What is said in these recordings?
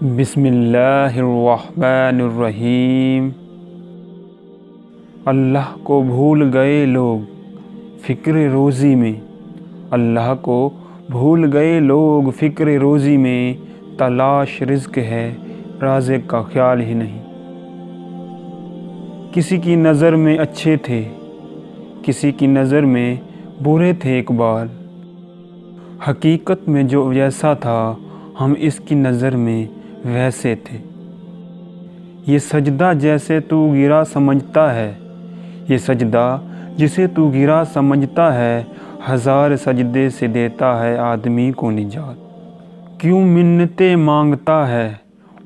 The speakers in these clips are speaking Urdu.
بسم اللہ الرحمن الرحیم۔ اللہ کو بھول گئے لوگ فکر روزی میں، اللہ کو بھول گئے لوگ فکر روزی میں، تلاش رزق ہے رازق کا خیال ہی نہیں۔ کسی کی نظر میں اچھے تھے، کسی کی نظر میں برے تھے اقبال، حقیقت میں جو جیسا تھا ہم اس کی نظر میں ویسے تھے۔ یہ سجدہ جیسے تو گرا سمجھتا ہے، یہ سجدہ جسے تو گرا سمجھتا ہے، ہزار سجدے سے دیتا ہے آدمی کو نجات۔ کیوں منتیں مانگتا ہے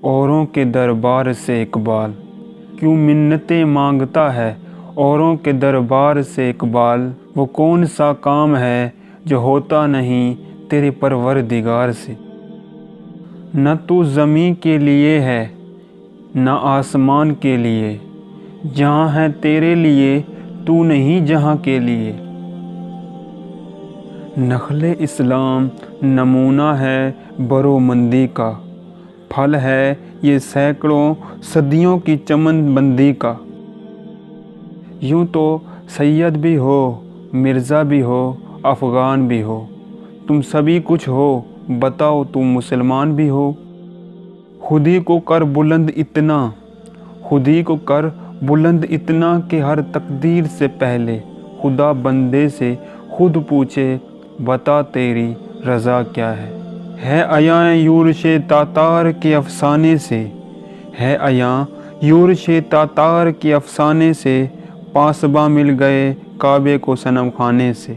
اوروں کے دربار سے اقبال، کیوں منتیں مانگتا ہے اوروں کے دربار سے اقبال، وہ کون سا کام ہے جو ہوتا نہیں تیرے پروردگار سے۔ نہ تو زمین کے لیے ہے نہ آسمان کے لیے، جہاں ہے تیرے لیے تو نہیں جہاں کے لیے۔ نخل اسلام نمونہ ہے برومندی کا، پھل ہے یہ سینکڑوں صدیوں کی چمن بندی کا۔ یوں تو سید بھی ہو، مرزا بھی ہو، افغان بھی ہو، تم سبھی کچھ ہو، بتاؤ تم مسلمان بھی ہو۔ خود ہی کو کر بلند اتنا، خود ہی کو کر بلند اتنا کہ ہر تقدیر سے پہلے خدا بندے سے خود پوچھے بتا تیری رضا کیا ہے۔ ہے عیاں یورش تاتار کے افسانے سے، ہے عیاں یورش تاتار کے افسانے سے، پاسباں مل گئے کعبے کو صنم خانے سے۔